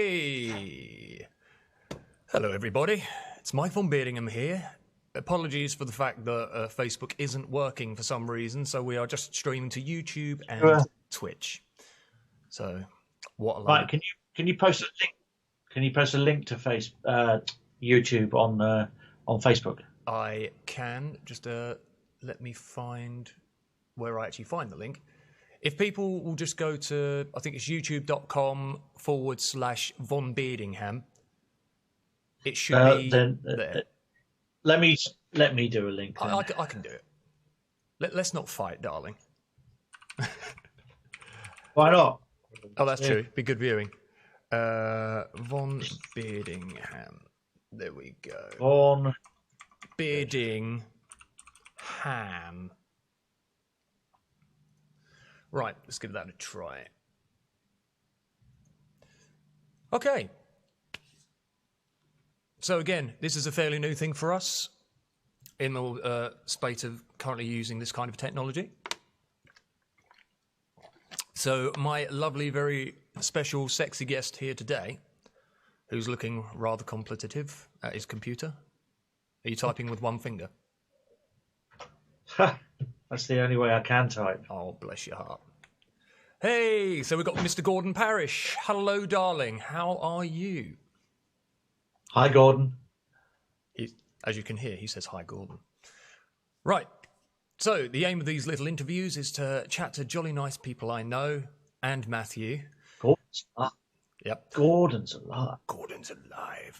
Hey! Hello everybody, it's Mike Vonbeardingham here. Apologies for the fact that Facebook isn't working for some reason, so we are just streaming to YouTube and Twitch. So, what a Right, can you post a link? Can you post a link to YouTube on Facebook? I can. Just let me find where I actually find the link. If people will just go to, I think it's youtube.com/Vonbeardingham. It should be there. Let me do a link. I can do it. Let's not fight, darling. Why not? Oh, that's true. Be good viewing. Vonbeardingham. There we go. Vonbeardingham. Right, let's give that a try. Okay. So again, this is a fairly new thing for us in the spate of currently using this kind of technology. So my lovely, very special, sexy guest here today, who's looking rather contemplative at his computer. Are you typing with one finger? That's the only way I can type. Oh, bless your heart. Hey, so we've got Mr. Gordon Parrish. Hello, darling. How are you? Hi, Gordon. As you can hear, he says, hi, Gordon. Right. So the aim of these little interviews is to chat to jolly nice people I know and Matthew. Gordon's alive. Yep. Gordon's alive. Gordon's alive.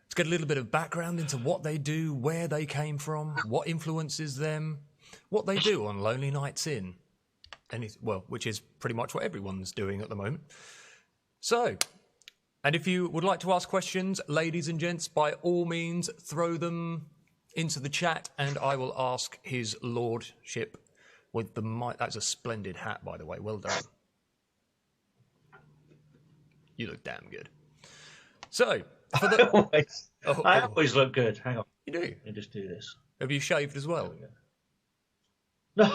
Let's get a little bit of background into what they do, where they came from, what influences them, what they do on lonely nights in. Which is pretty much what everyone's doing at the moment. So, and if you would like to ask questions, ladies and gents, by all means, throw them into the chat and I will ask his lordship with the mic. That's a splendid hat, by the way. Well done. You look damn good. So, for the... I always look good. Hang on. You do? Let me just do this. Have you shaved as well? No.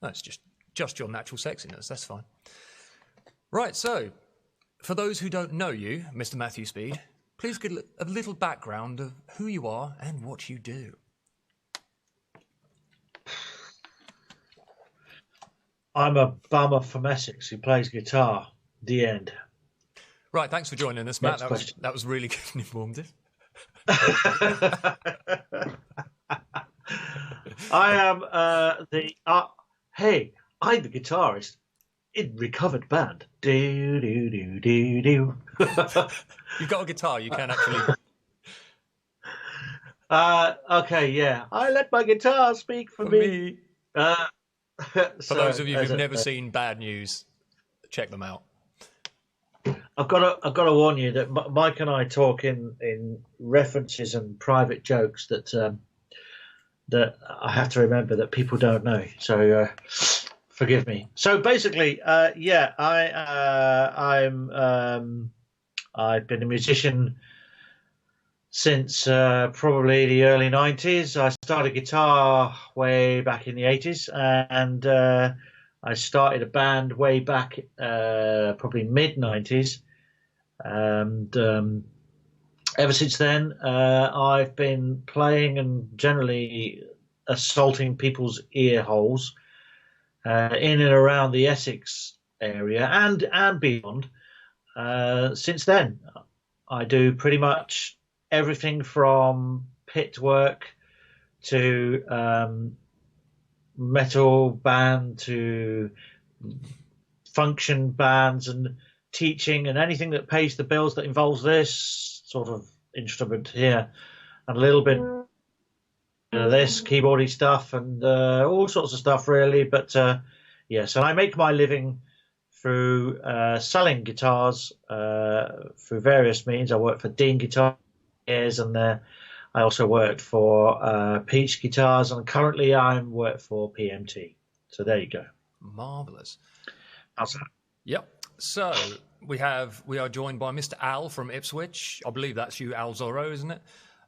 That's just your natural sexiness. That's fine. Right, so, for those who don't know you, Mr. Matthew Speed, please give a little background of who you are and what you do. I'm a bummer from Essex who plays guitar. The end. Right, thanks for joining us, Matt. That was really good and informative. I am I'm the guitarist in Rekovered band. Do do do do do. You've got a guitar. You can actually. Okay, yeah. I let my guitar speak for me. For those of you who've never seen Bad News, check them out. I've got to warn you that Mike and I talk in references and private jokes that I have to remember that people don't know. So forgive me. So basically, I've been a musician since probably the early 90s. I started guitar way back in the 80s, and I started a band way back probably mid 90s, and ever since then I've been playing and generally assaulting people's ear holes in and around the Essex area and beyond. Since then, I do pretty much everything from pit work to metal band to function bands and teaching and anything that pays the bills that involves this sort of instrument here, and a little bit of this keyboardy stuff and all sorts of stuff really. But yes, and I make my living through selling guitars through various means. I work for Dean Guitars, and I also worked for Peach Guitars, and currently I work for PMT. So there you go. Marvellous. How's that? Yep. So we are joined by Mr. Al from Ipswich. I believe that's you, Al Zorro, isn't it?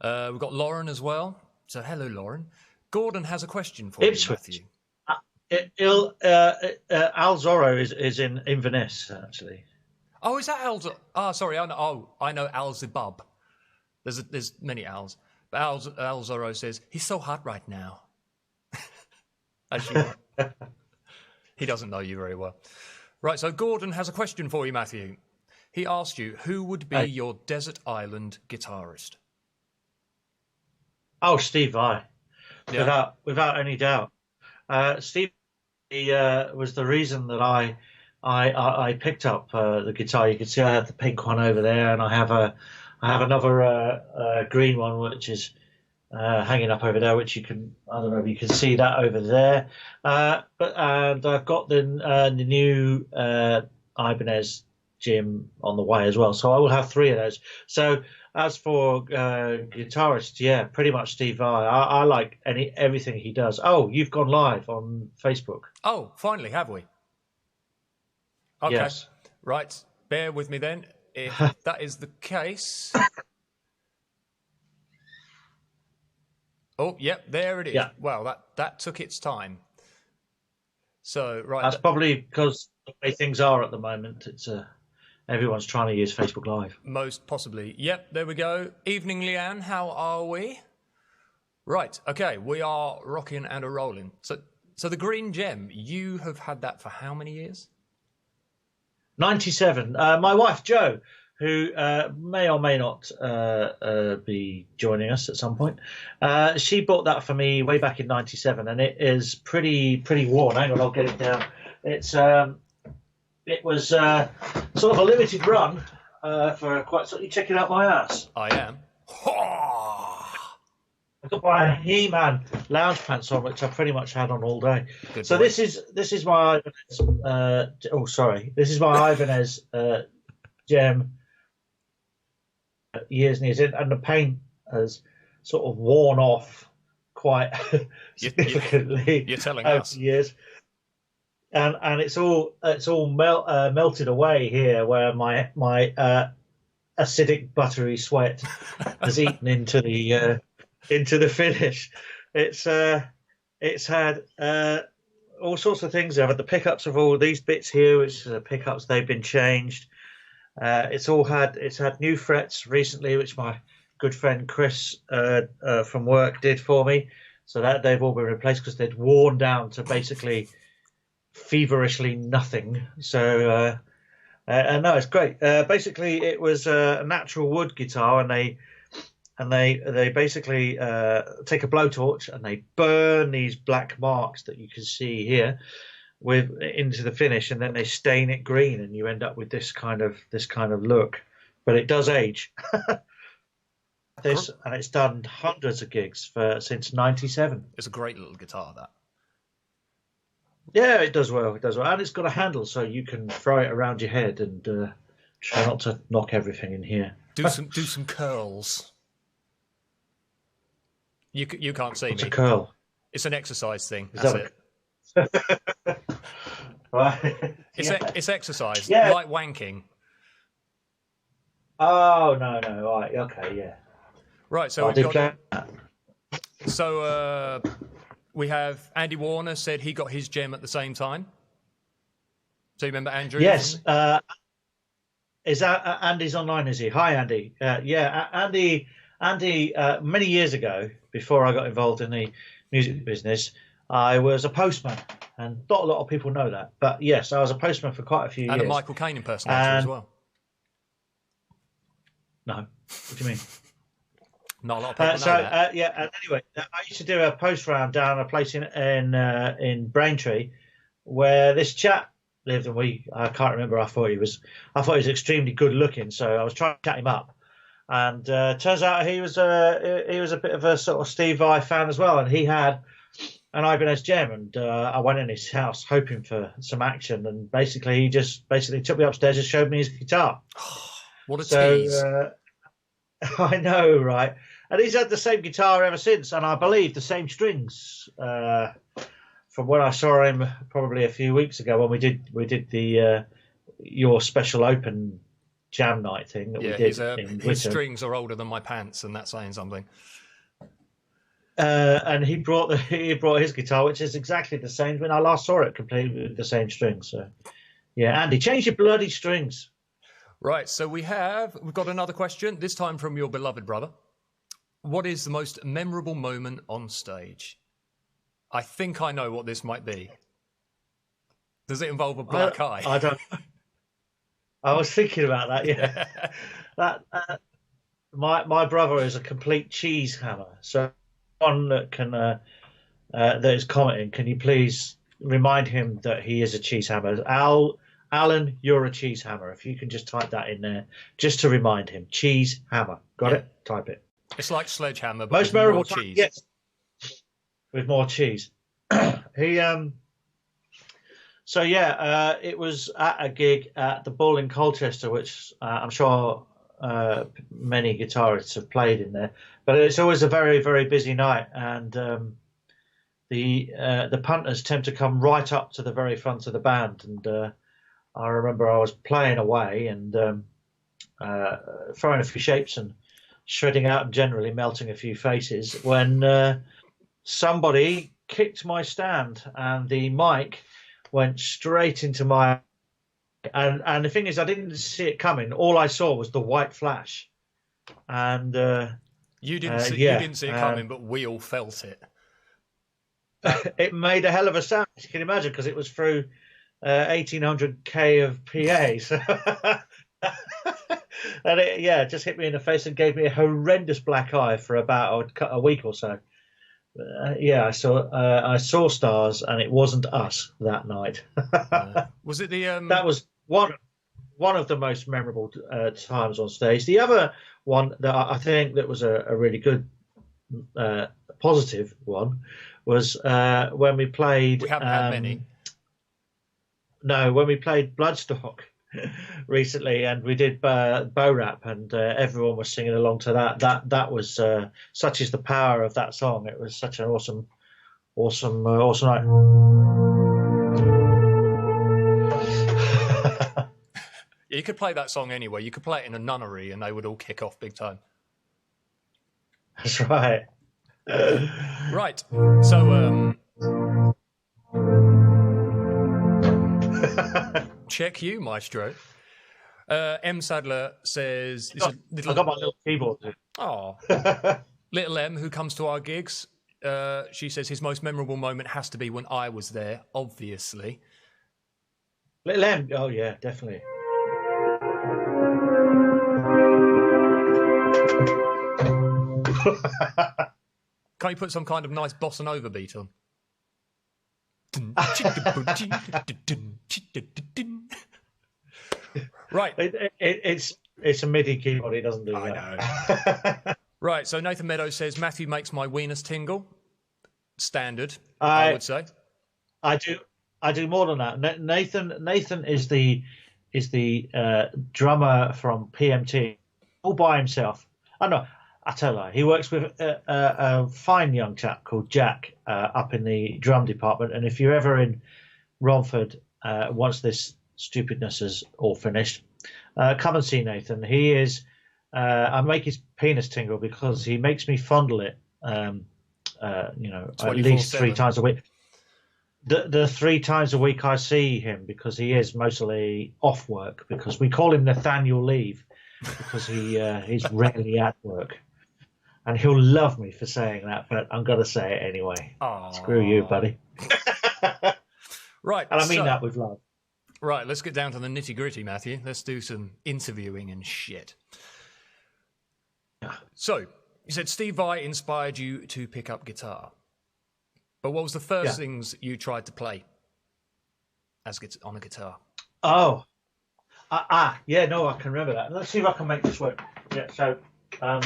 We've got Lauren as well. So hello, Lauren. Gordon has a question for Ipswich. you, Matthew. Al Zorro is in Inverness, actually. Oh, is that Al? Oh, sorry. I know Al Zibub. There's many Als. But Al Zorro says, he's so hot right now. As you are. He doesn't know you very well. Right, so Gordon has a question for you, Matthew. He asked you, who would be your desert island guitarist? Oh, Steve Vai. Yeah. Without any doubt. Steve was the reason that I picked up the guitar. You can see I have the pink one over there, and I have another green one which is hanging up over there, which I don't know if you can see that over there. And I've got the new Ibanez Jim on the way as well. So I will have 3 of those. So as for guitarists, yeah, pretty much Steve Vai. I like everything he does. Oh, you've gone live on Facebook. Oh, finally, have we? Okay. Yes. Right. Bear with me then. If that is the case. Oh, yep, there it is. Yeah. Well, that took its time. So, right. That's probably because the way things are at the moment. It's everyone's trying to use Facebook Live. Most possibly. Yep, there we go. Evening, Leanne. How are we? Right. Okay, we are rocking and a rolling. So the green gem, you have had that for how many years? 97. My wife Jo, who may or may not be joining us at some point, she bought that for me way back in 97, and it is pretty worn. Hang on, I'll get it down. It was sort of a limited run for quite. So you checking out my ass? I am. I've got my He-Man lounge pants on, which I pretty much had on all day. Good so boy. this is my Ibanez. This is my Ibanez gem. Years and years in, and the paint has sort of worn off quite significantly. You're telling over us. the years. And it's all melted away here, where my acidic buttery sweat has eaten into the finish. It's had all sorts of things. I've had the pickups of all these bits here, which are the pickups. They've been changed. It's had new frets recently, which my good friend Chris from work did for me. So that they've all been replaced because they'd worn down to basically feverishly nothing. So no, it's great. Basically, it was a natural wood guitar, and they basically take a blowtorch and they burn these black marks that you can see here into the finish, and then they stain it green, and you end up with this kind of look. But it does age. And it's done hundreds of gigs since '97. It's a great little guitar, that. Yeah, it does well. And it's got a handle, so you can throw it around your head and try not to knock everything in here. Do some curls. You can't see What's me. a curl? It's an exercise thing. That's it. Right. It's exercise, Yeah. like wanking. Oh no! Right, okay, yeah. Right, so we have Andy Warner said he got his gem at the same time. So you remember Andrew? Yes. Is that Andy's online? Is he? Hi, Andy. Yeah, Andy. Many years ago, before I got involved in the music business, I was a postman, and not a lot of people know that. But yes, I was a postman for quite a few years. And a Michael Caine impersonator as well. No, what do you mean? Not a lot of people know that. And anyway, I used to do a post round down a place in Braintree, where this chap lived, and I can't remember. I thought he was extremely good looking, so I was trying to chat him up. And turns out he was a bit of a sort of Steve Vai fan as well, and he had an Ibanez gem. And I went in his house hoping for some action, and he just took me upstairs and showed me his guitar. What a tease! I know, right? And he's had the same guitar ever since, and I believe the same strings from when I saw him probably a few weeks ago when we did the your special open jam night thing that we did. His strings are older than my pants, and that's saying something. And he brought his guitar, which is exactly the same when I last saw it, completely with the same strings. So, yeah, Andy, change your bloody strings. Right, so we've got another question, this time from your beloved brother. What is the most memorable moment on stage? I think I know what this might be. Does it involve a black eye? I don't. I was thinking about that. Yeah, that my brother is a complete cheese hammer. So one that can that is commenting, can you please remind him that he is a cheese hammer? Alan, you're a cheese hammer. If you can just type that in there, just to remind him, cheese hammer. Got it? Type it. It's like sledgehammer, but Most with memorable more cheese. Yes, with more cheese. So yeah, it was at a gig at the Bull in Colchester, which I'm sure many guitarists have played in there. But it's always a very, very busy night, and the punters tend to come right up to the very front of the band. And I remember I was playing away and throwing a few shapes and shredding out and generally melting a few faces when somebody kicked my stand and the mic went straight into my, and the thing is, I didn't see it coming. All I saw was the white flash, and you didn't see it coming, but we all felt it. It made a hell of a sound. You can imagine, because it was through 1800K of PA. So and it just hit me in the face and gave me a horrendous black eye for about a week or so. I saw stars, and it wasn't us that night. Was it the? That was one of the most memorable times on stage. The other one that I think that was a really good positive one was when we played. We haven't had many. No, when we played Bloodstock recently, and we did Bow Rap, and everyone was singing along to that. That was such is the power of that song. It was such an awesome night. You could play that song anywhere. You could play it in a nunnery, and they would all kick off big time. That's right. Right. So, check you, Maestro. M. Sadler says... I got my little keyboard. Oh. Little M, who comes to our gigs, she says his most memorable moment has to be when I was there, obviously. Little M? Oh, yeah, definitely. Can't you put some kind of nice bossa nova beat on? Right. It's a MIDI keyboard. It doesn't do that. I know. Right. So Nathan Meadows says Matthew makes my weenus tingle. Standard, I would say. I do more than that. Nathan is the drummer from PMT, all by himself. I know. I tell you, he works with a fine young chap called Jack up in the drum department. And if you're ever in Romford, once this stupidness is all finished, come and see Nathan. He is. I make his penis tingle because he makes me fondle it. At least 3 times a week. The 3 times a week I see him, because he is mostly off work, because we call him Nathaniel Leave, because he's rarely at work. And he'll love me for saying that, but I'm going to say it anyway. Aww. Screw you, buddy. Right. And I mean that with love. Right, let's get down to the nitty-gritty, Matthew. Let's do some interviewing and shit. So, you said Steve Vai inspired you to pick up guitar. But what was the first things you tried to play on a guitar? Oh. I can remember that. Let's see if I can make this work. Yeah, so... hang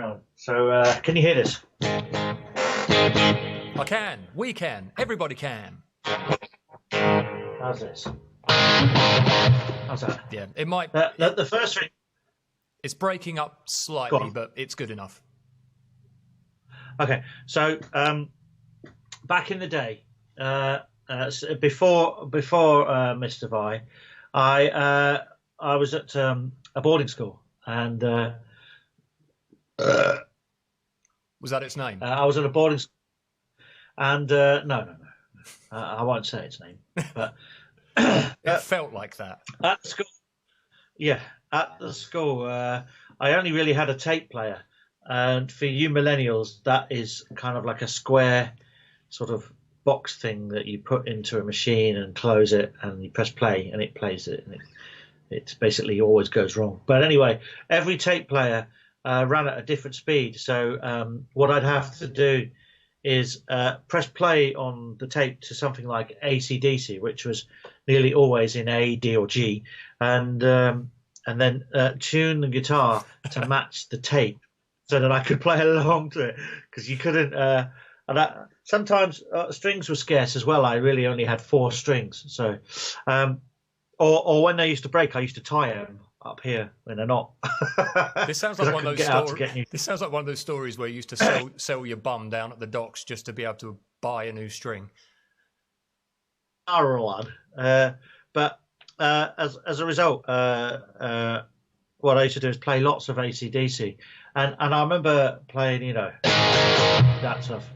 on. So, can you hear this? I can. We can. Everybody can. How's this? How's that? Yeah, it might... The first thing... It's breaking up slightly, but it's good enough. Okay, so back in the day, before Mr. Vai, I was at a boarding school, and... was that its name? I was at a boarding school, and no. I won't say its name, but it felt like that. At school, Yeah, at the school, I only really had a tape player, and for you millennials, that is kind of like a square sort of box thing that you put into a machine and close it, and you press play, and it plays it, and it basically always goes wrong. But anyway, every tape player ran at a different speed, so what I'd have to do is press play on the tape to something like AC/DC, which was nearly always in A, D, or G, and then tune the guitar to match the tape so that I could play along to it, because you couldn't. Sometimes strings were scarce as well. I really only had 4 strings, so or when they used to break, I used to tie them up here when they're not. This sounds like one of those This sounds like one of those stories where you used to sell your bum down at the docks just to be able to buy a new string. But as a result, what I used to do is play lots of AC/DC, and I remember playing, that stuff.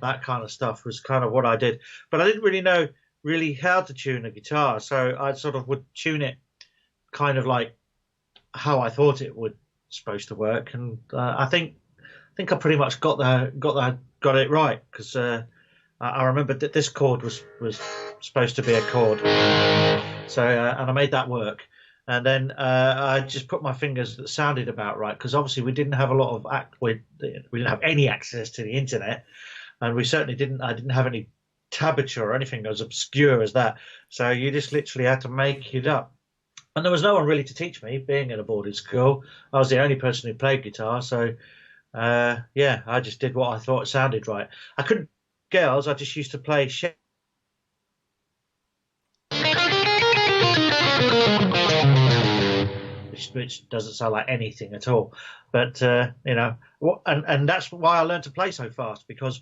That kind of stuff was kind of what I did, but I didn't really know how to tune a guitar, so I sort of would tune it kind of like how I thought it would supposed to work, and I think I pretty much got it right, because I remember that this chord was supposed to be a chord, so and I made that work, and then I just put my fingers that sounded about right, because obviously we didn't have a lot of we didn't have any access to the internet. And we certainly didn't. I didn't have any tablature or anything as obscure as that. So you just literally had to make it up. And there was no one really to teach me. Being in a boarding school, I was the only person who played guitar. So I just did what I thought sounded right. I couldn't girls. I just used to play which doesn't sound like anything at all. But and that's why I learned to play so fast, because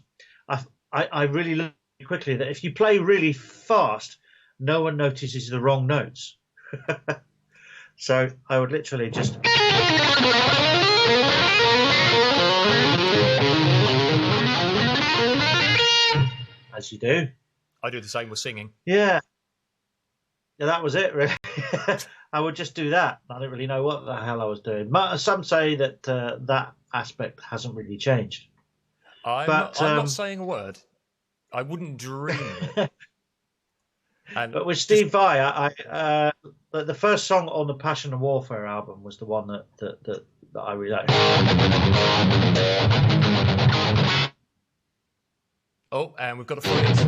I really learned quickly that if you play really fast, no one notices the wrong notes. So I would literally just as you do. I do the same with singing. Yeah, that was it, really. I would just do that. I don't really know what the hell I was doing. But some say that that aspect hasn't really changed. I'm not saying a word. I wouldn't dream it. But with Steve Vai, the first song on the Passion and Warfare album was the one that I really liked. Oh, and we've got a freeze.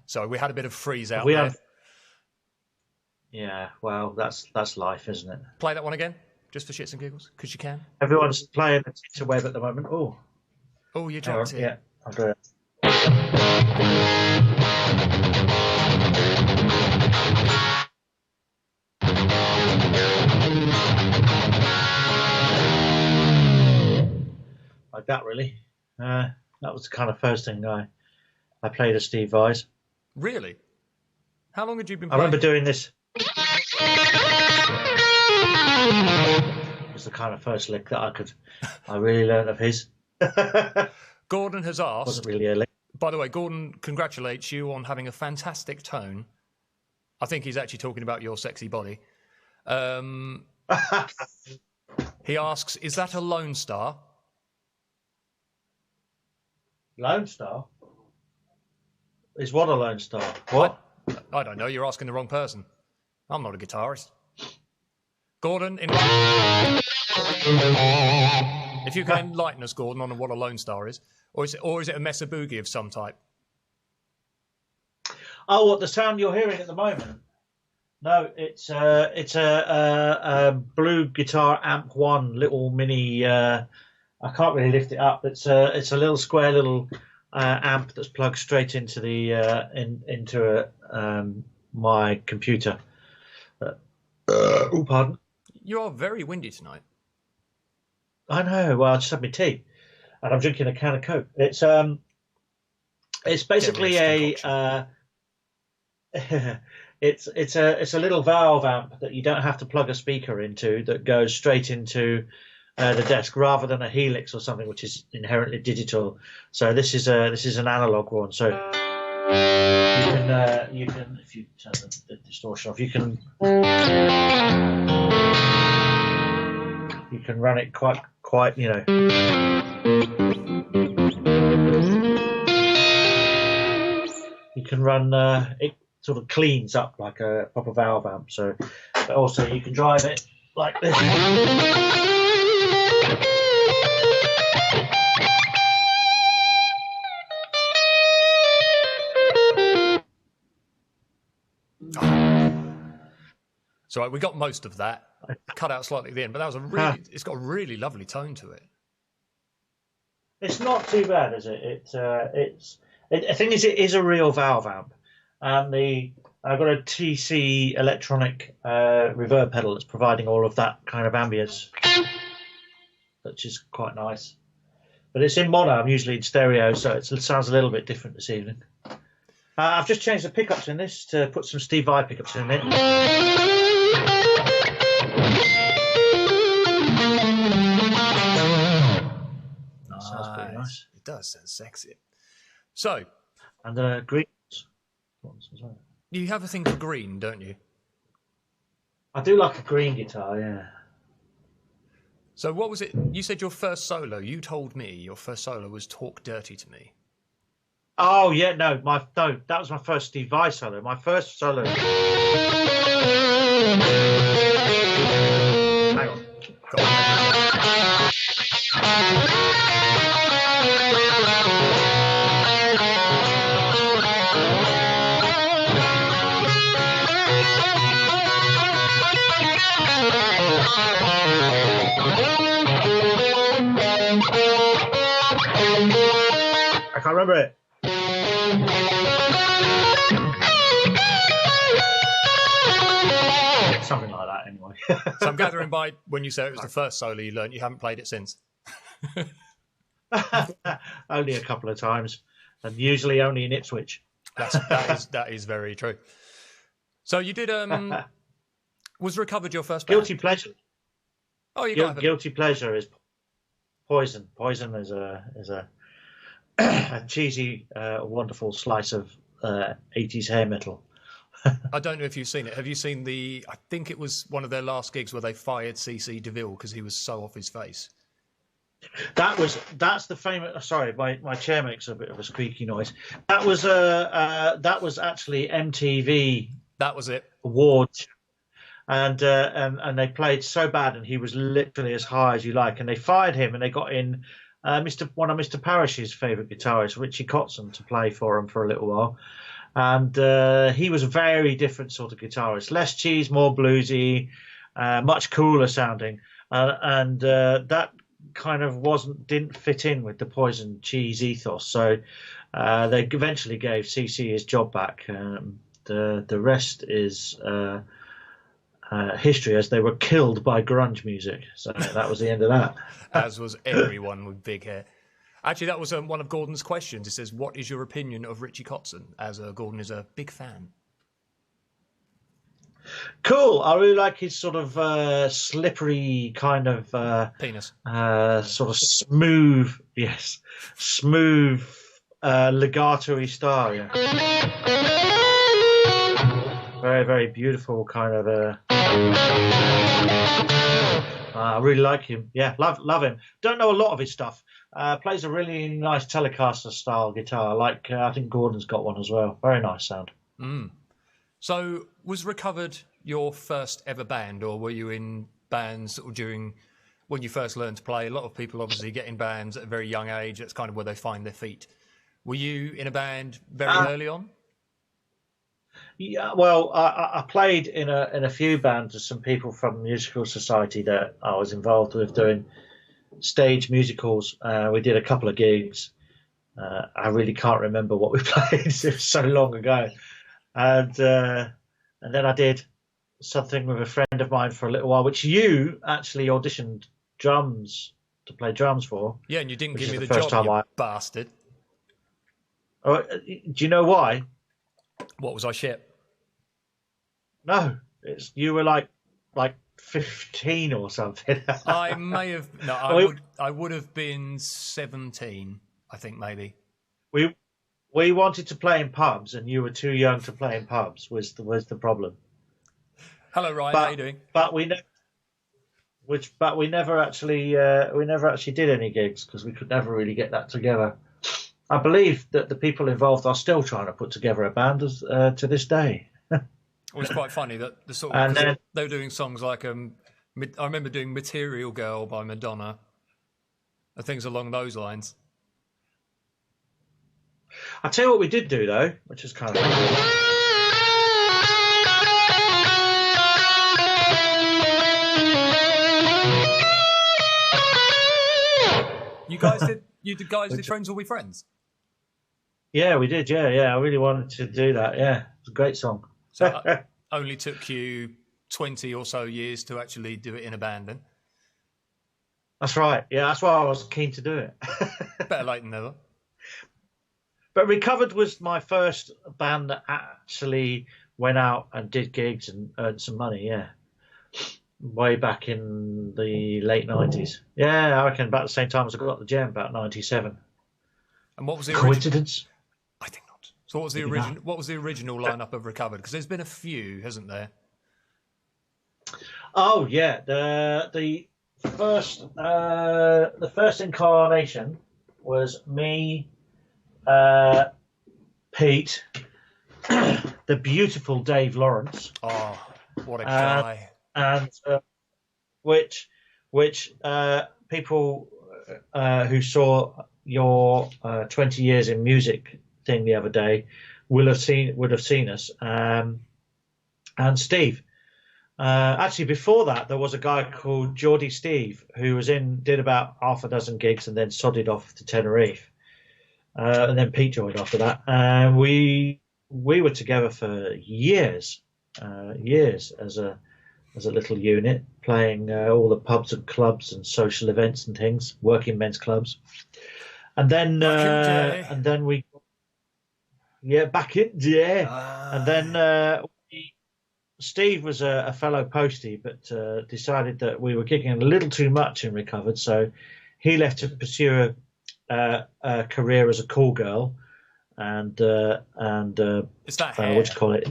So we had a bit of freeze out there. Yeah, well, that's life, isn't it? Play that one again, just for shits and giggles, because you can. Everyone's playing a Tita Web at the moment. Oh, you dropped it. Yeah, I'll do it. Like that, really. That was the kind of first thing I played a Steve Vai's. Really? How long had you been playing? I remember doing this. It was the kind of first lick that I really learned of his. Gordon has asked. Wasn't really a lick. By the way, Gordon congratulates you on having a fantastic tone. I think he's actually talking about your sexy body. He asks, is that a Lone Star? Lone Star? Is what a Lone Star? What? I don't know. You're asking the wrong person. I'm not a guitarist. Gordon, if you can enlighten us, Gordon, on what a Lone Star is, or is it a Mesa Boogie of some type? Oh, what the sound you're hearing at the moment? No, it's a Blue Guitar Amp 1 little mini. I can't really lift it up. It's a little square little amp that's plugged straight into the into my computer. Oh, pardon. You are very windy tonight. I know. Well, I just had my tea, and I'm drinking a can of Coke. It's basically it's a little valve amp that you don't have to plug a speaker into, that goes straight into the desk, rather than a Helix or something which is inherently digital. So this is an analog one. So you can if you turn the distortion off, you can run it quite you can run it sort of cleans up like a proper valve amp. So, but also you can drive it like this. So we got most of that. Cut out slightly at the end, but that was it's got a really lovely tone to it. It's not too bad, is it? The thing is, it is a real valve amp, and I've got a TC electronic reverb pedal that's providing all of that kind of ambience, which is quite nice. But it's in mono. I'm usually in stereo, so it sounds a little bit different this evening. I've just changed the pickups in this to put some Steve Vai pickups in it. Sounds pretty nice. It does sound sexy. So, and green. You have a thing for green, don't you? I do like a green guitar, yeah. So what was it? You said your first solo. You told me your first solo was "Talk Dirty to Me." Oh yeah, no, that was my first Steve Vai solo. My first solo. Hang on. I can't remember it. Something like that, anyway. So I'm gathering by when you say it was the first solo you learned, you haven't played it since. Only a couple of times, and usually only in Ipswich. That is very true. So you did. Was Rekovered your first band? Guilty pleasure? Oh, you got guilty pleasure is Poison. Poison is a cheesy, wonderful slice of 80s hair metal. I don't know if you've seen it. Have you seen I think it was one of their last gigs where they fired CC DeVille because he was so off his face. That's the famous. Sorry, my chair makes a bit of a squeaky noise. That was actually MTV. That was it. Awards. And they played so bad, and he was literally as high as you like. And they fired him, and they got in one of Mr. Parrish's favourite guitarists, Richie Kotzen, to play for him for a little while. And he was a very different sort of guitarist, less cheese, more bluesy, much cooler sounding, and that kind of didn't fit in with the Poison cheese ethos. So they eventually gave CC his job back. The rest is history, as they were killed by grunge music. So that was the end of that. As was everyone with big hair. Actually, that was one of Gordon's questions. It says, what is your opinion of Richie Kotzen? As Gordon is a big fan. Cool. I really like his sort of slippery kind of... penis. Sort of smooth, legato-y style, yeah. Very, very beautiful kind of... I really like him. Yeah, love him. Don't know a lot of his stuff. Plays a really nice Telecaster style guitar. Like I think Gordon's got one as well. Very nice sound. Mm. So was Rekovered your first ever band, or were you in bands during when you first learned to play? A lot of people obviously get in bands at a very young age. That's kind of where they find their feet. Were you in a band very early on? Yeah, well, I played in a few bands with some people from the Musical Society that I was involved with doing stage musicals. We did a couple of gigs. I really can't remember what we played. It was so long ago. And then I did something with a friend of mine for a little while, which you actually auditioned to play drums for. Yeah, and you didn't give me the job, you bastard. Oh, do you know why? What, was I shit? No, you were like 15 or something. I may have no. I would have been 17. I think maybe. We wanted to play in pubs, and you were too young to play in pubs. Was the problem? Hello, Ryan. How you doing? But we never actually did any gigs because we could never really get that together. I believe that the people involved are still trying to put together a band to this day. It was quite funny that the sort of they were doing songs like I remember doing "Material Girl" by Madonna, and things along those lines. I'll tell you what we did do though, which is kind of You guys did Friends Will Be Friends? Yeah, we did. Yeah. I really wanted to do that. Yeah, it's a great song. So it only took you 20 or so years to actually do it in a band then? That's right. Yeah, that's why I was keen to do it. Better late than never. But Rekovered was my first band that actually went out and did gigs and earned some money, yeah. Way back in the late 90s. Yeah, I reckon about the same time as I got the gem, about 97. And what was the coincidence? I think not. So what was the original lineup of Rekovered? Because there's been a few, hasn't there? Oh yeah, the first incarnation was me, Pete, the beautiful Dave Lawrence. Oh, what a guy! And which people who saw your 20 years in music thing the other day would have seen us. And Steve. Actually, before that, there was a guy called Geordie Steve who did about half a dozen gigs and then sodded off to Tenerife. And then Pete joined after that. And we were together for years as a little unit, playing all the pubs and clubs and social events and things, working men's clubs. And then we, back in, and then Steve was a fellow postie, but decided that we were gigging a little too much in Rekovered, so he left to pursue a career as a call girl and is that hair? what do you call it?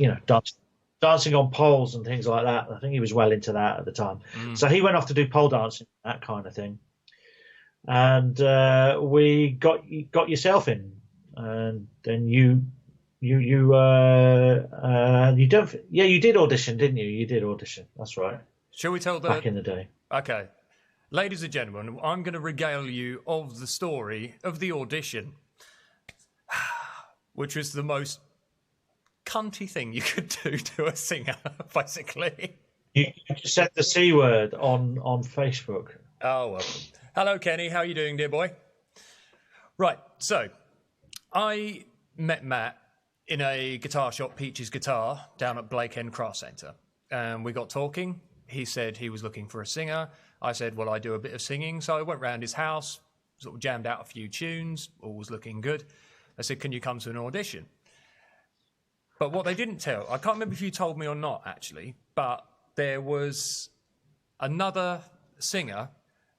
Dancing on poles and things like that. I think he was well into that at the time. So he went off to do pole dancing, that kind of thing. And we got yourself in, and then you did audition, didn't you? You did audition. That's right. Shall we tell back in the day? Okay, ladies and gentlemen, I'm going to regale you of the story of the audition, which was the most cunty thing you could do to a singer, basically. You just said the C word on Facebook. Oh, well. Hello, Kenny. How are you doing, dear boy? Right, so I met Matt in a guitar shop, Peach's Guitar, down at Blake End Craft Centre. And we got talking. He said he was looking for a singer. I said, well, I do a bit of singing. So I went round his house, sort of jammed out a few tunes, all was looking good. I said, can you come to an audition? But what they didn't tell, I can't remember if you told me or not, actually, but there was another singer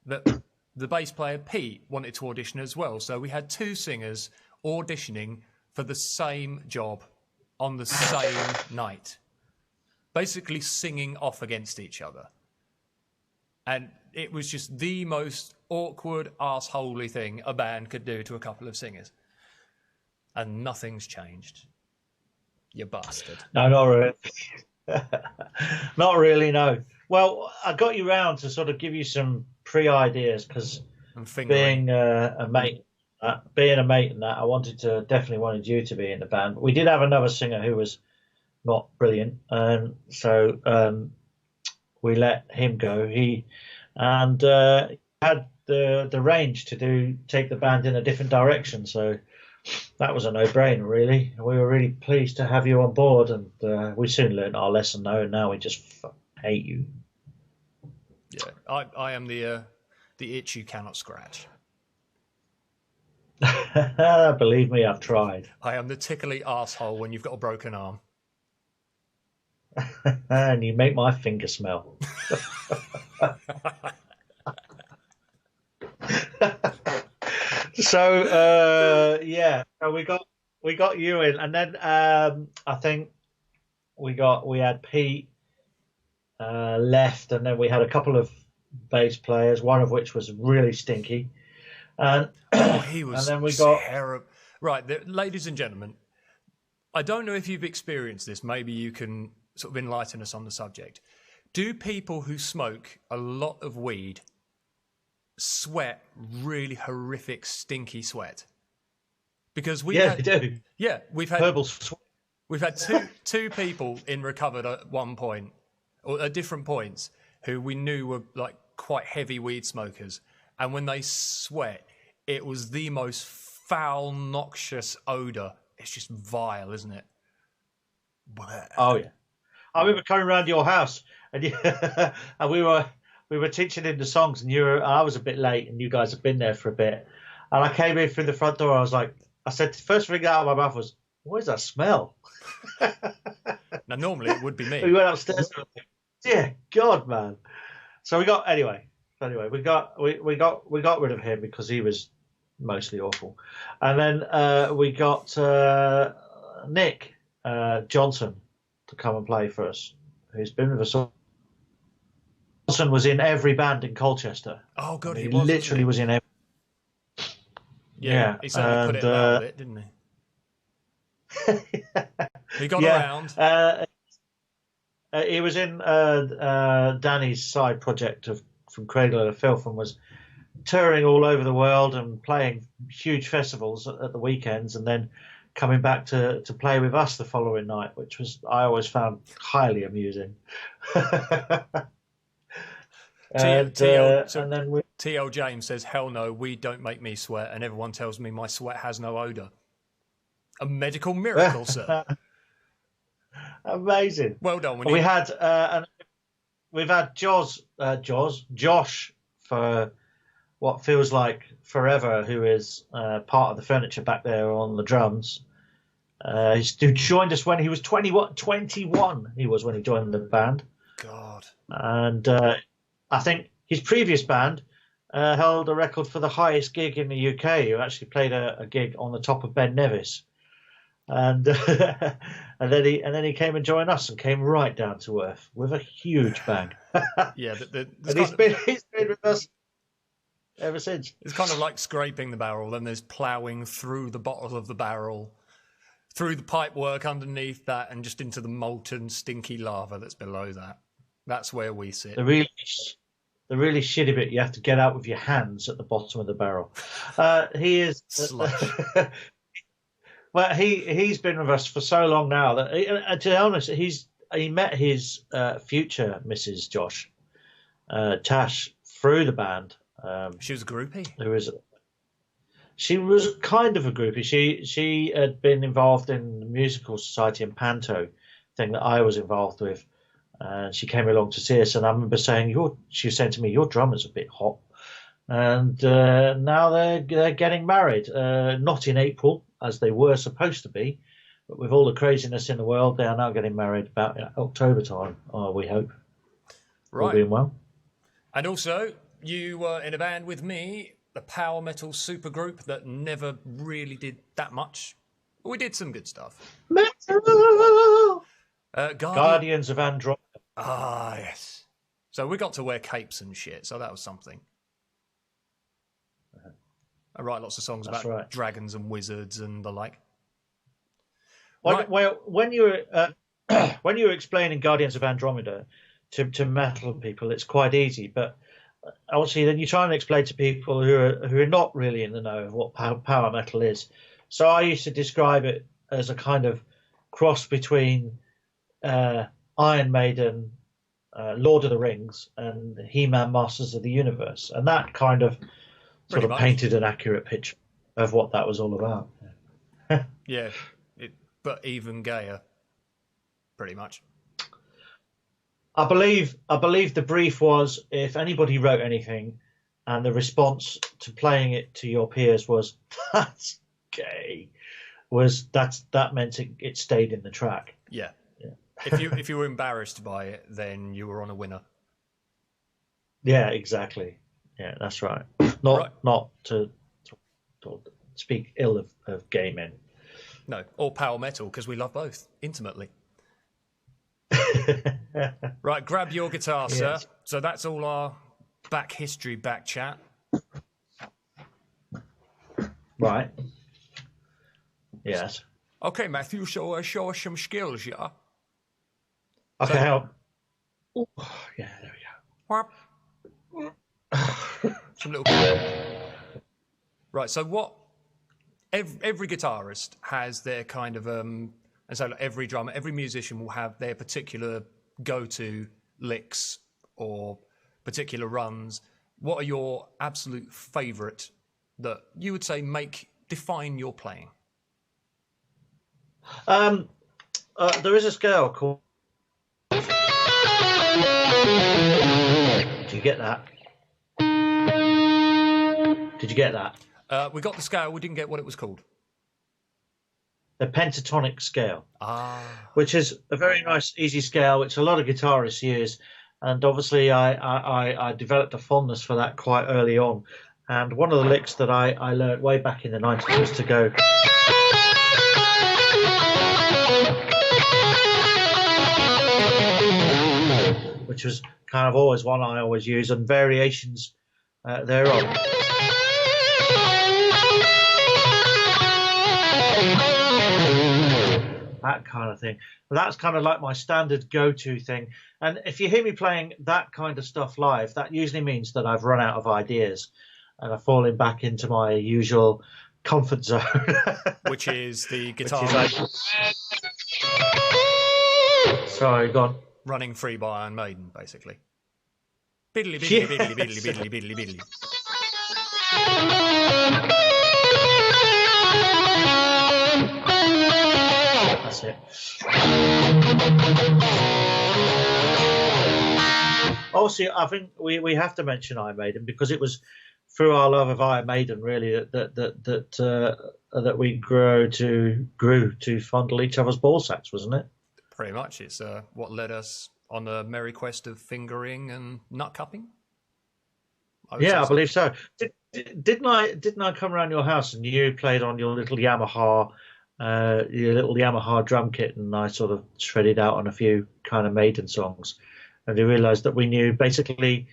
that the bass player, Pete, wanted to audition as well. So we had two singers auditioning for the same job on the same night, basically singing off against each other. And it was just the most awkward, arseholey thing a band could do to a couple of singers. And nothing's changed. You bastard. No, not really. Not really, no. Well, I got you round to sort of give you some pre-ideas because being a mate in that, I definitely wanted you to be in the band. But we did have another singer who was not brilliant, and so we let him go. He had the range to take the band in a different direction, so that was a no-brainer, really. We were really pleased to have you on board, and we soon learned our lesson, though, and now we just hate you. Yeah, I am the itch you cannot scratch. Believe me, I've tried. I am the tickly arsehole when you've got a broken arm. And you make my finger smell. So yeah, so we got you in, and then I think we had Pete left, and then we had a couple of bass players, one of which was really stinky, and He and was then we got terrible. Right, ladies and gentlemen, I don't know if you've experienced this. Maybe you can sort of enlighten us on the subject. Do people who smoke a lot of weed sweat really horrific, stinky sweat? Because they do we've herbal sweat. we've had two people in Recovered at one point, or at different points, who we knew were like quite heavy weed smokers, and when they sweat, it was the most foul, noxious odor. It's just vile, isn't it? Blech. Oh yeah, I remember coming around your house, and and we were teaching him the songs, and I was a bit late, and you guys had been there for a bit, and I came in through the front door. I said, the first thing out of my mouth was, "What is that smell?" Now, normally it would be me. We went upstairs. Yeah, God, man. So we got we got rid of him because he was mostly awful, and then we got Nick Johnson to come and play for us, who's been with us. Johnson was in every band in Colchester. Oh God, he was literally was in every. Yeah, he certainly put it about it, didn't he? He got around. He was in Danny's side project from Cradle of Filth, and was touring all over the world and playing huge festivals at the weekends, and then coming back to play with us the following night, which was I always found highly amusing. And then TL James says, "Hell no, weed don't make me sweat, and everyone tells me my sweat has no odor. A medical miracle, sir." Amazing. Well done. We've had Josh for what feels like forever, who is part of the furniture back there on the drums. Who joined us when he was 21. He was when he joined the band. God. And I think his previous band held a record for the highest gig in the UK. Who actually played a gig on the top of Ben Nevis, and and then he came and joined us and came right down to earth with a huge bang. Yeah, and he's been with us ever since. It's kind of like scraping the barrel, then there's ploughing through the bottom of the barrel, through the pipe work underneath that, and just into the molten, stinky lava that's below that. That's where we sit. The really shitty bit, you have to get out with your hands at the bottom of the barrel. He is slush. Well, he's been with us for so long now that, to be honest, he met his future Mrs. Josh Tash through the band. She was a groupie. She was kind of a groupie. She had been involved in the musical society and panto thing that I was involved with. She came along to see us, and I remember saying, she was saying to me, "Your drummer's a bit hot." And now they're getting married, not in April as they were supposed to be, but with all the craziness in the world, they are now getting married about October time. We hope. Right. All being well. And also, you were in a band with me, the power metal supergroup that never really did that much. But we did some good stuff. Metal! Guardians of Andromeda. Ah, yes. So we got to wear capes and shit, so that was something. I write lots of songs about dragons and wizards and the like. Well, when you were explaining Guardians of Andromeda to metal people, it's quite easy. But obviously, then you try and explain to people who are not really in the know of what power metal is. So I used to describe it as a kind of cross between Iron Maiden, Lord of the Rings, and He-Man, Masters of the Universe, and that kind of sort of painted an accurate picture of what that was all about. Yeah, but even gayer, pretty much. I believe the brief was, if anybody wrote anything, and the response to playing it to your peers was "that's gay," that meant it stayed in the track. Yeah. If you were embarrassed by it, then you were on a winner. Yeah, exactly. Yeah, that's right. Not to speak ill of gaming. No, or power metal, because we love both intimately. Right, grab your guitar, Yes. sir. So that's all our back history, back chat. Right. Yes. Okay, Matthew, show us some skills, yeah? Okay. Oh, yeah, there we go. Some little... Right, so what... Every guitarist has their kind of... and so like, every drummer, every musician will have their particular go-to licks or particular runs. What are your absolute favourite that you would say define your playing? There is a scale called... Did you get that? Did you get that? We got the scale. We didn't get what it was called. The pentatonic scale. Ah. Which is a very nice, easy scale, which a lot of guitarists use. And obviously I developed a fondness for that quite early on. And one of the licks that I learned way back in the 90s was to go... which was kind of always one I always use, and variations thereof. That kind of thing. That's kind of like my standard go-to thing. And if you hear me playing that kind of stuff live, that usually means that I've run out of ideas and I've fallen back into my usual comfort zone. Which is the guitar. Sorry, go on. Running Free by Iron Maiden, basically. Biddly, biddly, biddly, biddly, biddly, biddly, biddly. That's it. Also, I think we have to mention Iron Maiden because it was through our love of Iron Maiden, really, that we grew to fondle each other's ball sacks, wasn't it? Pretty much. It's what led us on a merry quest of fingering and nut cupping. I believe so. Didn't I come around your house and you played on your little Yamaha drum kit, and I sort of shredded out on a few kind of Maiden songs, and you realised that we knew basically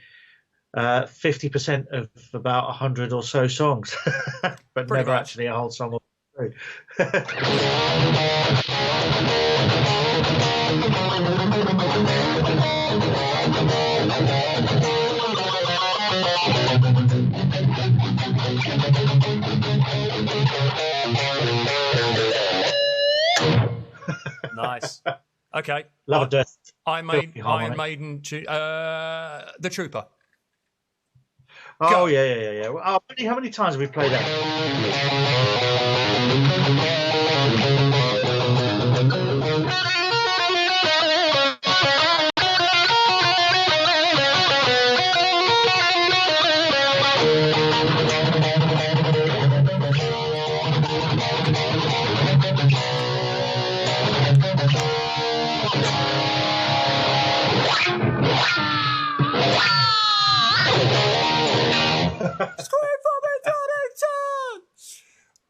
50% of about 100 or so songs, but pretty never much. Actually a whole song or two. Nice. Okay. Love Death. Iron Maiden, The Trooper. Oh, Go. yeah. Oh, how many times have we played that?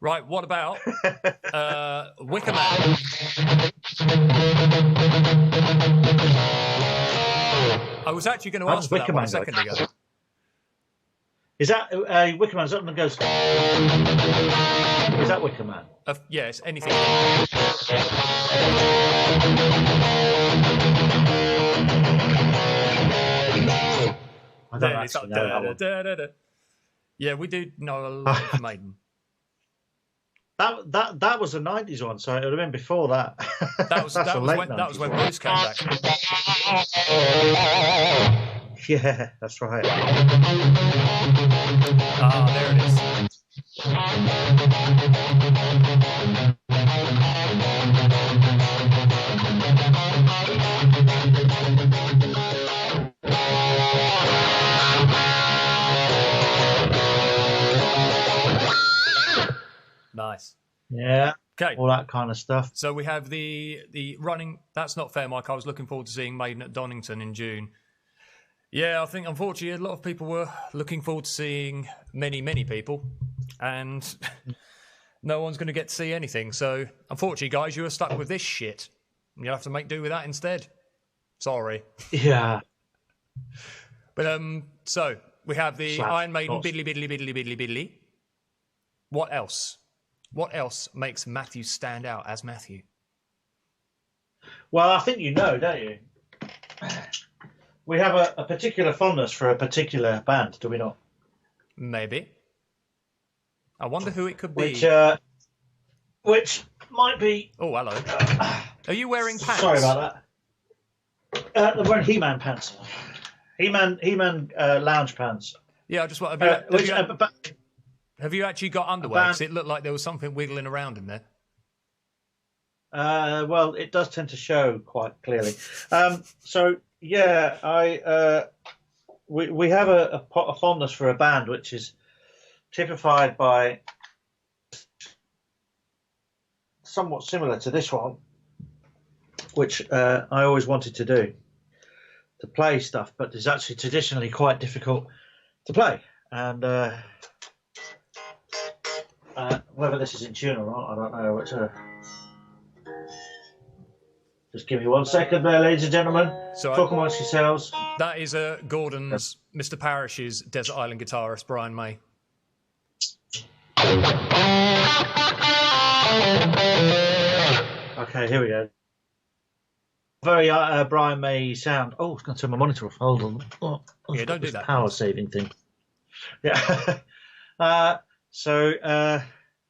Right, what about Wicker Man? I was actually going to ask for that one a second ago. Is that Wicker Man? Is that one that goes? Is that Wicker Man? Yes, anything. I don't actually know that one. Yeah, we do know a lot of Maiden. That was a 90s one, so it would have been before that. That was when Bruce came back. Yeah, that's right. Ah, there it is. Nice. Yeah. Okay. all that kind of stuff. So we have the running. That's not fair, Mike. I was looking forward to seeing Maiden at Donington in June. Yeah, I think unfortunately a lot of people were looking forward to seeing many people, and no one's going to get to see anything. So unfortunately, guys, you are stuck with this shit. You'll have to make do with that instead. Sorry. Yeah. But so we have the Slaps, Iron Maiden lots. biddly. What else? What else makes Matthew stand out as Matthew? Well, I think you know, don't you? We have a particular fondness for a particular band, do we not? Maybe. I wonder who it could be. Which might be. Oh, hello. Are you wearing pants? Sorry about that. They're wearing He-Man pants. He-Man lounge pants. Yeah, I just want. Have you actually got underwear? Because it looked like there was something wiggling around in there. Well, it does tend to show quite clearly. So yeah, we have a fondness for a band which is typified by somewhat similar to this one, which I always wanted to do, to play stuff, but is actually traditionally quite difficult to play. And whether this is in tune or not, I don't know. Just give me 1 second there, ladies and gentlemen. So Talk amongst yourselves. That is Gordon's, Mr. Parrish's Desert Island guitarist, Brian May. Okay, here we go. Very Brian May sound. Oh, I was going to turn my monitor off. Hold on. Oh, yeah, don't do that. Power saving thing. Yeah.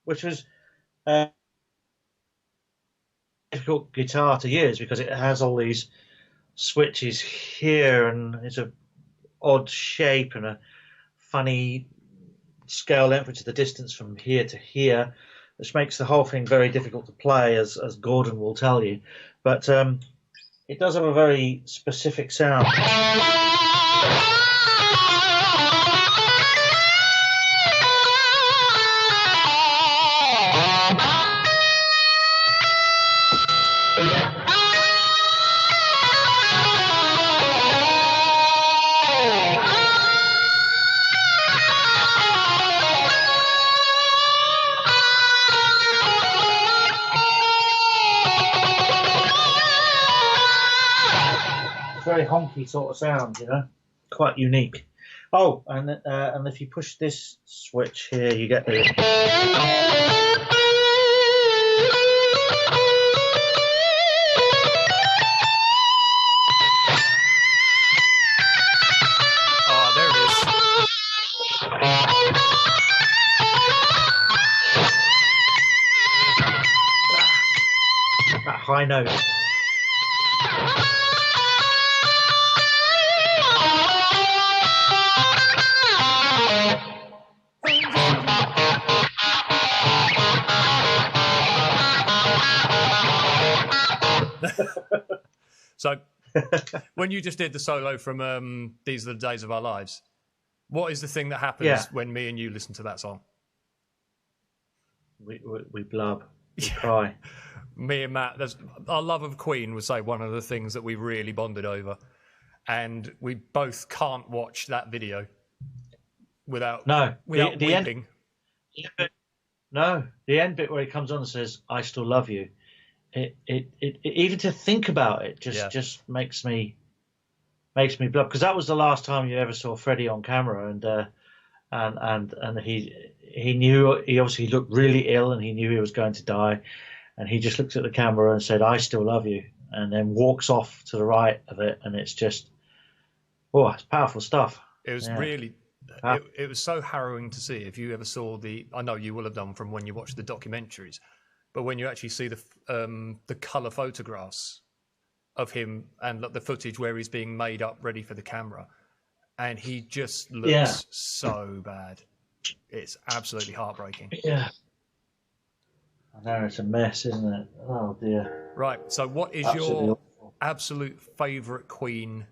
Which was difficult guitar to use because it has all these switches here, and it's a odd shape and a funny scale length, which is the distance from here to here, which makes the whole thing very difficult to play, as Gordon will tell you. But it does have a very specific sound. Very honky sort of sound, you know, quite unique. Oh, and if you push this switch here, you get the. Oh, there it is. That high note. So, when you just did the solo from These Are the Days of Our Lives, what is the thing that happens when me and you listen to that song? We blub. We cry. Me and Matt, our love of Queen was, say, one of the things that we really bonded over. And we both can't watch that video without weeping. The end bit where he comes on and says, "I still love you." It even to think about it just makes me blub, because that was the last time you ever saw Freddie on camera, and he knew, he obviously looked really ill and he knew he was going to die, and he just looked at the camera and said, "I still love you," and then walks off to the right of it, and it's just it's powerful stuff. It was really. It was so harrowing to see. If you ever saw I know you will have done from when you watched the documentaries, but when you actually see the colour photographs of him and the footage where he's being made up ready for the camera, and he just looks so bad. It's absolutely heartbreaking. Yeah. I know, it's a mess, isn't it? Oh dear. Right. So, what is your absolute favourite Queen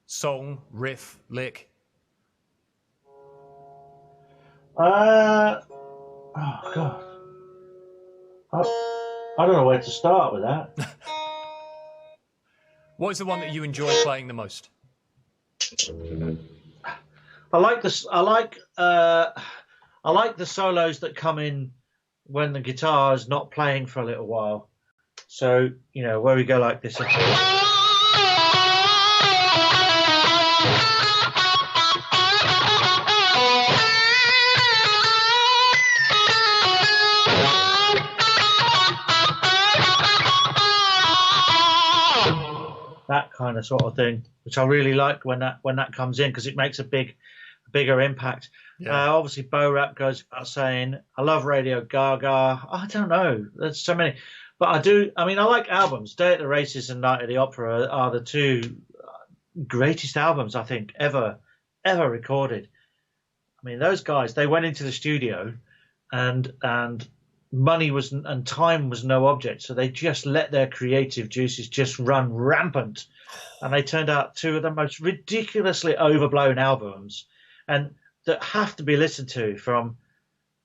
song, riff, lick? Oh God. I don't know where to start with that. What is the one that you enjoy playing the most? I like this. I like the solos that come in when the guitar is not playing for a little while. So where we go like this. That kind of sort of thing, which I really like when that comes in, because it makes a bigger impact. Yeah. Obviously, Bo Rap goes without saying. I love Radio Gaga. I don't know. There's so many, but I do. I mean, I like albums. Day at the Races and Night at the Opera are the two greatest albums I think ever recorded. I mean, those guys, they went into the studio, and money and time was no object, so they just let their creative juices just run rampant, and they turned out two of the most ridiculously overblown albums, and that have to be listened to from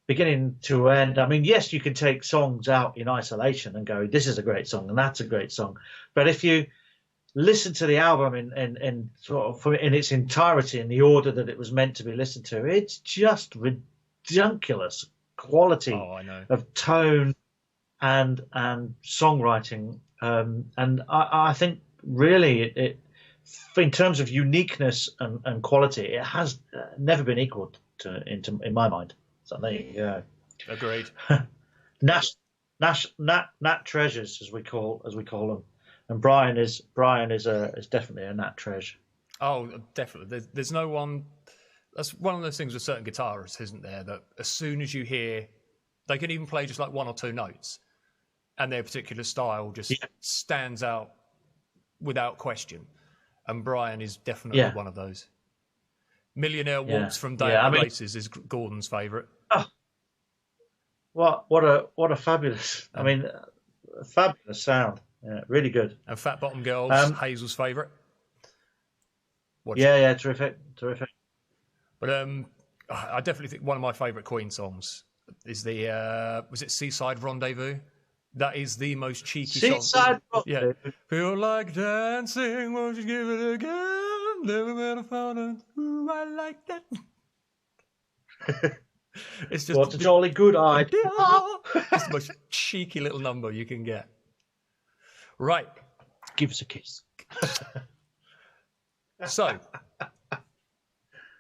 beginning to end. I mean, yes, you can take songs out in isolation and go, this is a great song and that's a great song, but if you listen to the album in sort of in its entirety in the order that it was meant to be listened to, it's just ridiculous quality of tone and songwriting, and I think really it in terms of uniqueness and quality, it has never been equaled in my mind. So there you go. Agreed. Nat treasures, as we call them, and Brian is definitely a nat treasure. Oh, definitely. There's no one. That's one of those things with certain guitarists, isn't there? That as soon as you hear, they can even play just like one or two notes, and their particular style just stands out without question. And Brian is definitely one of those. Millionaire Waltz from Day at the Races is Gordon's favourite. Oh, what a fabulous! I mean, a fabulous sound. Yeah, really good. And Fat Bottom Girls, Hazel's favourite. Terrific. But I definitely think one of my favourite Queen songs is the was it Seaside Rendezvous? That is the most cheeky song. Seaside Rendezvous. Yeah. Feel like dancing, won't you give it again? Never been a fountain. Ooh, I like that. It's just what a jolly good idea. It's the most cheeky little number you can get. Right. Give us a kiss. So,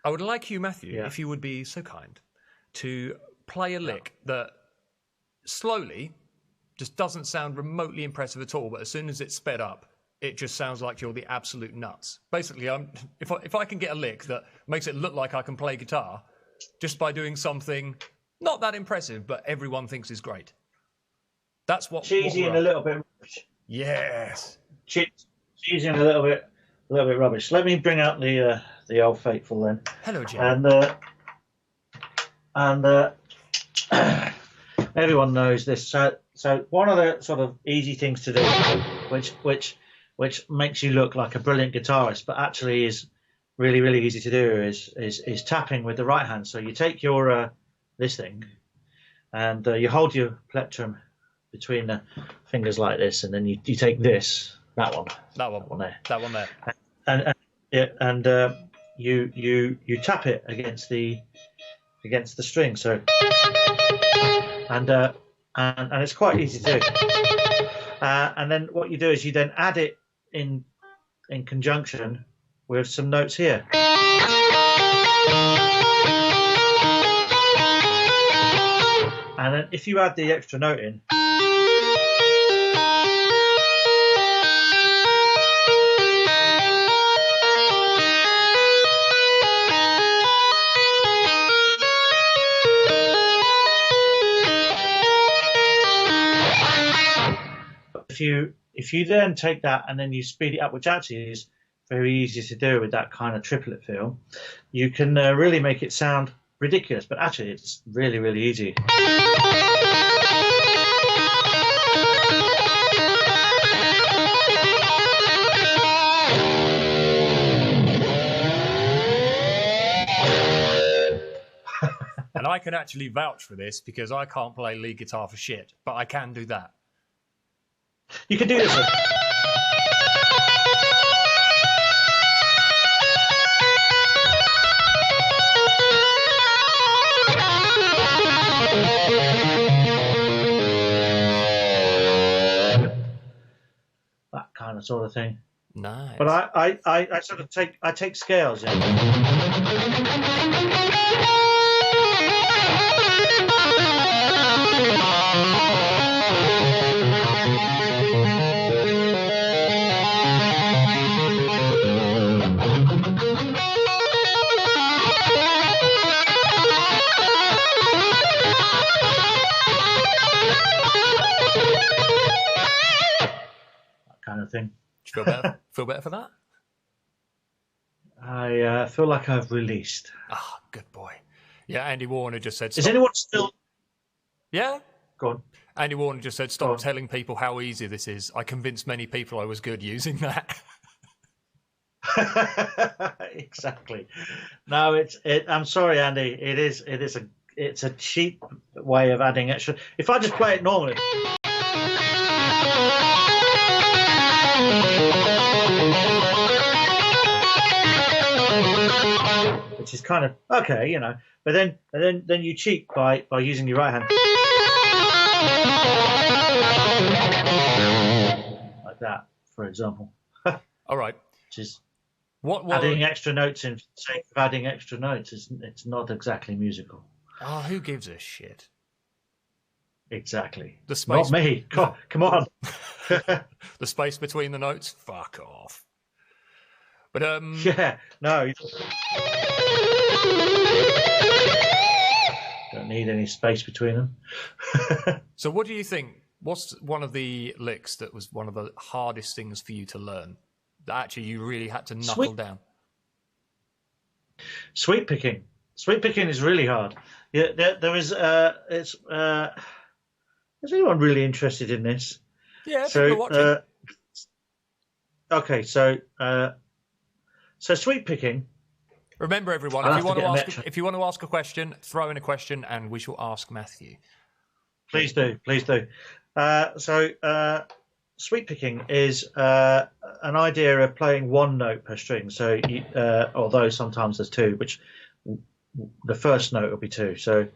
I would like you, Matthew, if you would be so kind, to play a lick that slowly just doesn't sound remotely impressive at all, but as soon as it's sped up, it just sounds like you're the absolute nuts. Basically, if I can get a lick that makes it look like I can play guitar just by doing something not that impressive, but everyone thinks is great. That's what cheesy and a little bit rubbish. Yes. Cheesy and a little bit rubbish. Let me bring out the old faithful then. Hello, Jim. And everyone knows this. So one of the sort of easy things to do, which makes you look like a brilliant guitarist, but actually is really, really easy to do, is tapping with the right hand. So you take your this thing, and you hold your plectrum between the fingers like this, and then you take this, that one there, and you tap it against the string. So and it's quite easy to do. And then what you do is you then add it in conjunction with some notes here. And then if you add the extra note in, if you then take that and then you speed it up, which actually is very easy to do with that kind of triplet feel, you can really make it sound ridiculous, but actually it's really, really easy. And I I can actually vouch for this because I can't play lead guitar for shit, but I can do that. You can do this one. That kind of sort of thing. Nice. But I sort of take scales. Yeah. Kind of thing. Do you feel better? Feel better for that? I feel like I've released. Ah, good boy. Yeah, Andy Warner just said. Is anyone still? Yeah. Go on. Andy Warner just said, "Stop telling people how easy this is. I convinced many people I was good using that." Exactly. No, I'm sorry, Andy. It's a cheap way of adding extra. If I just play it normally. Which is kind of okay, you know, but then you cheat by using your right hand like that, for example. All right. Which is what adding extra notes in for the sake of adding extra notes. It's not exactly musical. Oh, who gives a shit? Exactly. The space. Not me. Come on. The space between the notes. Fuck off. But yeah, no. Don't need any space between them. So what do you think? What's one of the licks that was one of the hardest things for you to learn? That actually you really had to knuckle down? Sweep picking. Sweep picking is really hard. Yeah, there is. Is anyone really interested in this? Yeah, people are watching. Okay, so sweep picking. Remember, everyone, if you want to ask a question, throw in a question, and we shall ask Matthew. Please do. Sweep picking is an idea of playing one note per string. So, although sometimes there's two, which the first note will be two. So.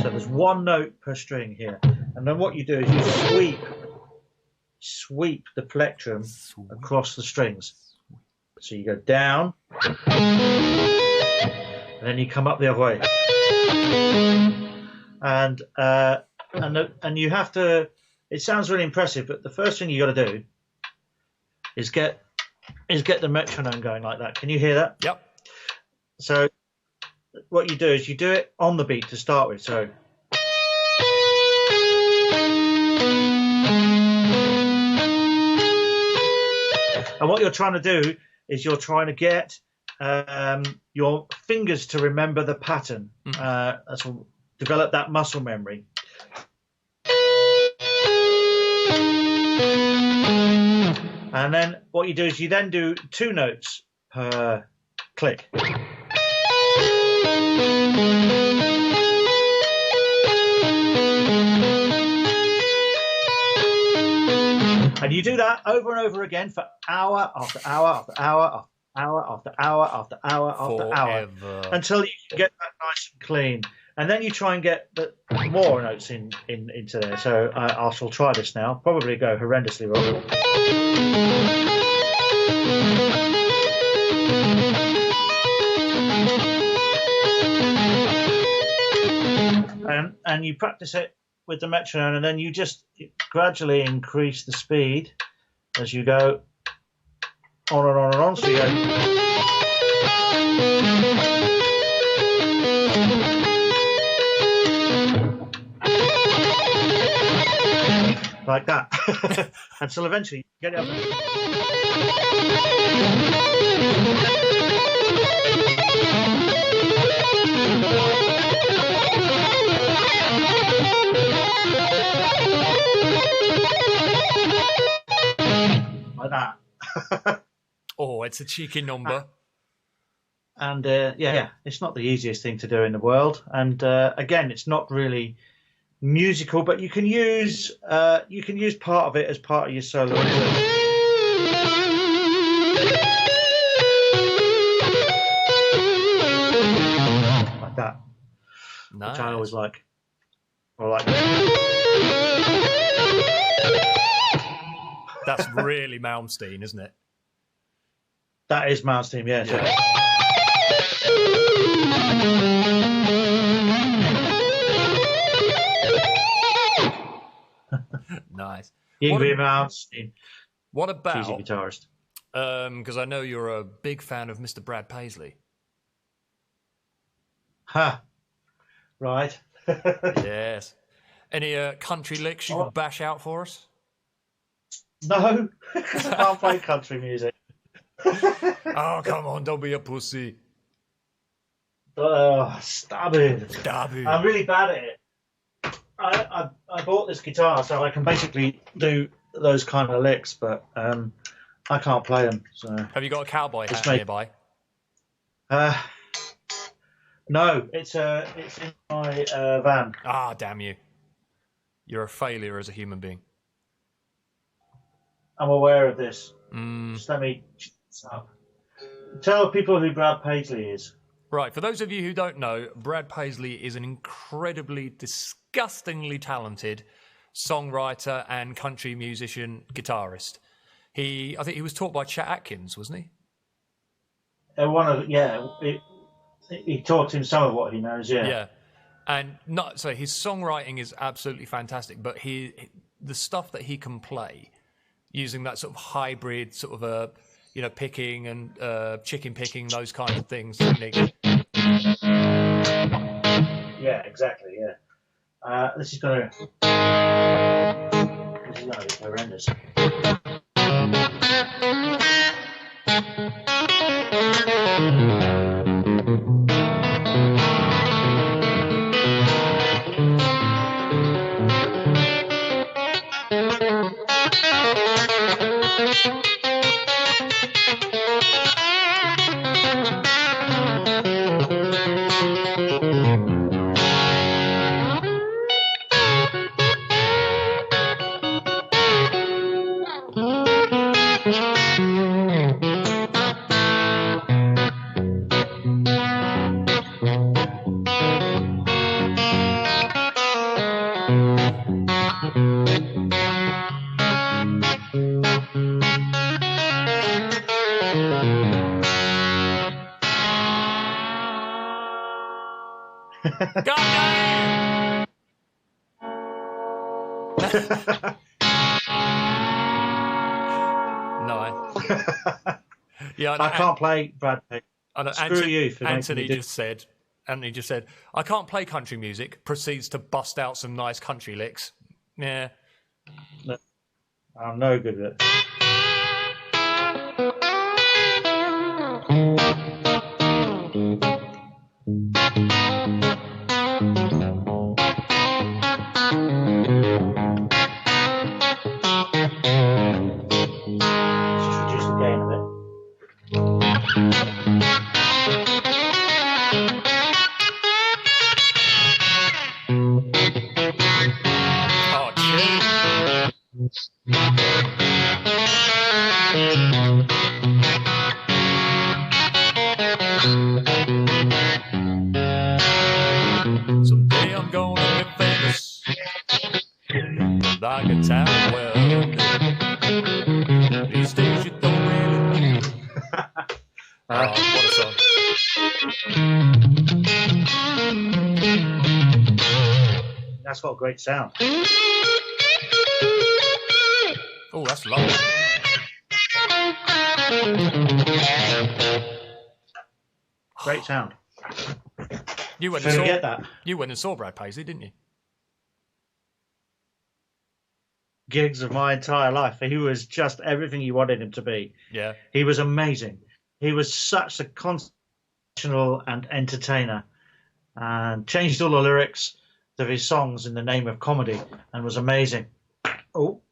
So there's one note per string here, and then what you do is you sweep the plectrum across the strings. So you go down, and then you come up the other way, and you have to. It sounds really impressive, but the first thing you got to do is get the metronome going like that. Can you hear that? Yep. So what you do is you do it on the beat to start with. So. And what you're trying to do is you're trying to get your fingers to remember the pattern. Develop that muscle memory. And then what you do is you then do two notes per click. And you do that over and over again for hour after hour after hour after hour after hour after hour after hour until you get that nice and clean. And then you try and get more notes into there. So I shall try this now. Probably go horrendously wrong. And you practice it with the metronome, and then you just gradually increase the speed as you go on and on and on. So you go like that until eventually you get it up. Like that. it's a cheeky number. And it's not the easiest thing to do in the world. And again, it's not really musical, but you can use part of it as part of your solo. Like that. Nice. Which I always like. Or like That's really Malmsteen, isn't it? that is Malmsteen, yeah. Nice. You can be Malmsteen. What about cheesy guitarist? Because I know you're a big fan of Mr. Brad Paisley. Ha! Right. Yes. Any country licks you could bash out for us? No, I can't play country music. Oh, come on, don't be a pussy. Stop it. Stop it. I'm really bad at it. I bought this guitar so I can basically do those kind of licks, but I can't play them. So. Have you got a cowboy hat nearby? No, it's in my van. Ah, damn you. You're a failure as a human being. I'm aware of this. Just let me tell people who Brad Paisley is. Right, for those of you who don't know, Brad Paisley is an incredibly, disgustingly talented songwriter and country musician guitarist. I think he was taught by Chet Atkins, wasn't he? He taught him some of what he knows, yeah. Yeah. And his songwriting is absolutely fantastic, but the stuff that he can play using that sort of hybrid sort of picking and chicken picking, those kinds of things. Yeah, exactly, yeah. This is going to be horrendous. God No. Yeah, I can't play Brad Pitt. Screw you for Anthony just said, I can't play country music, proceeds to bust out some nice country licks. Yeah. No, I'm no good at it. Someday I'm gonna be famous, like a town well. These days you don't really know. What a song! That's got a great sound. Oh, that's lovely. Great sound. You went and saw Brad Paisley, didn't you? Gigs of my entire life. He was just everything you wanted him to be. Yeah. He was amazing. He was such a conversational and entertainer, and changed all the lyrics of his songs in the name of comedy, and was amazing. Oh.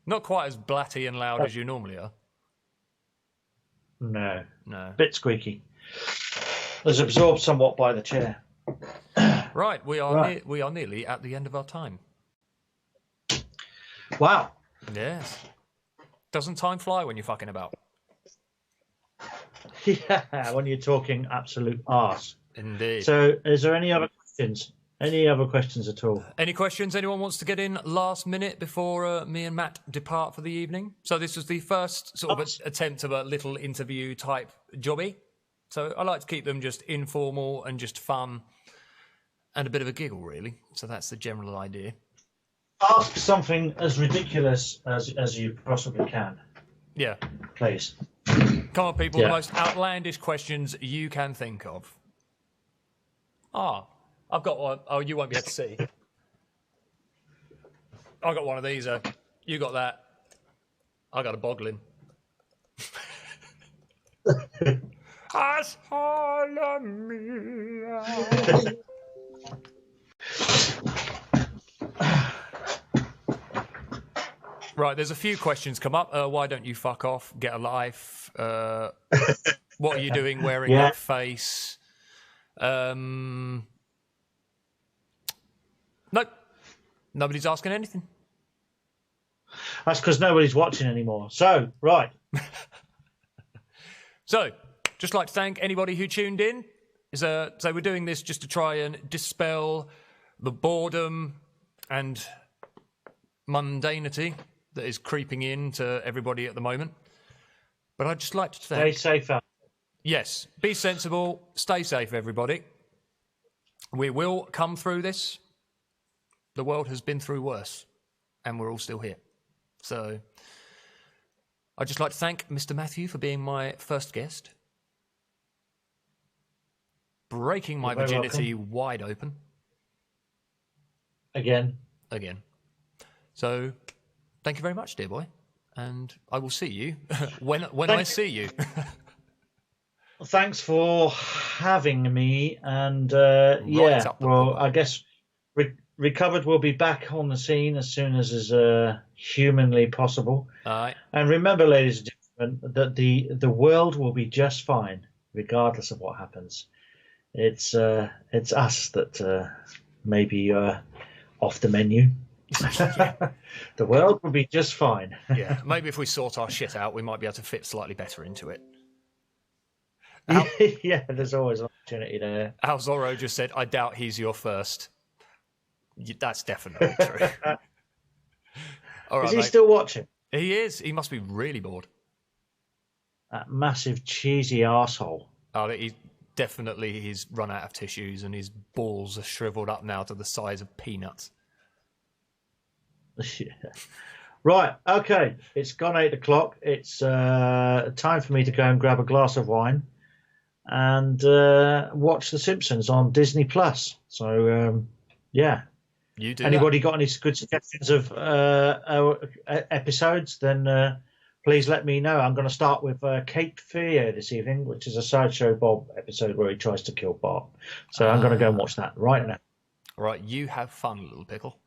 Not quite as blatty and loud as you normally are. No. No. Bit squeaky. Was absorbed somewhat by the chair. Right, we are nearly at the end of our time. Wow. Yes. Doesn't time fly when you're fucking about? Yeah, when you're talking absolute arse. Indeed. So, is there any other questions? Any other questions at all? Any questions anyone wants to get in last minute before me and Matt depart for the evening? So this was the first sort of attempt of a little interview type jobby. So I like to keep them just informal and just fun and a bit of a giggle, really. So that's the general idea. Ask something as ridiculous as you possibly can. Yeah. Please. Come on, people. Yeah. The most outlandish questions you can think of. I've got one. Oh, you won't be able to see. I got one of these. You got that. I got a boggling. Right, there's a few questions come up. Why don't you fuck off? Get a life. What are you doing wearing that face? Nope. Nobody's asking anything. That's because nobody's watching anymore. So, right. So, just like to thank anybody who tuned in. So we're doing this just to try and dispel the boredom and mundanity that is creeping into everybody at the moment. But I'd just like to thank... Stay safe. Yes, be sensible, stay safe, everybody. We will come through this. The world has been through worse, and we're all still here. So I'd just like to thank Mr. Matthew for being my first guest, breaking my virginity wide open. Again. So thank you very much, dear boy, and I will see you when I see you. Thanks for having me, and I guess Rekovered will be back on the scene as soon as is humanly possible. All right. And remember, ladies and gentlemen, that the world will be just fine, regardless of what happens. It's us that may be off the menu. The world will be just fine. Yeah, maybe if we sort our shit out, we might be able to fit slightly better into it. Yeah, there's always an opportunity there. Al Zorro just said, I doubt he's your first. That's definitely true. All right, is he still watching? He is. He must be really bored. That massive cheesy arsehole. Oh, he's run out of tissues and his balls are shriveled up now to the size of peanuts. Right, okay. It's gone 8 o'clock. It's time for me to go and grab a glass of wine and watch The Simpsons on Disney Plus. So, yeah. You do. Anybody got any good suggestions of episodes? Then please let me know. I'm going to start with Cape Fear this evening, which is a Sideshow Bob episode where he tries to kill Bob. So I'm going to go and watch that right now. Right, you have fun, little pickle.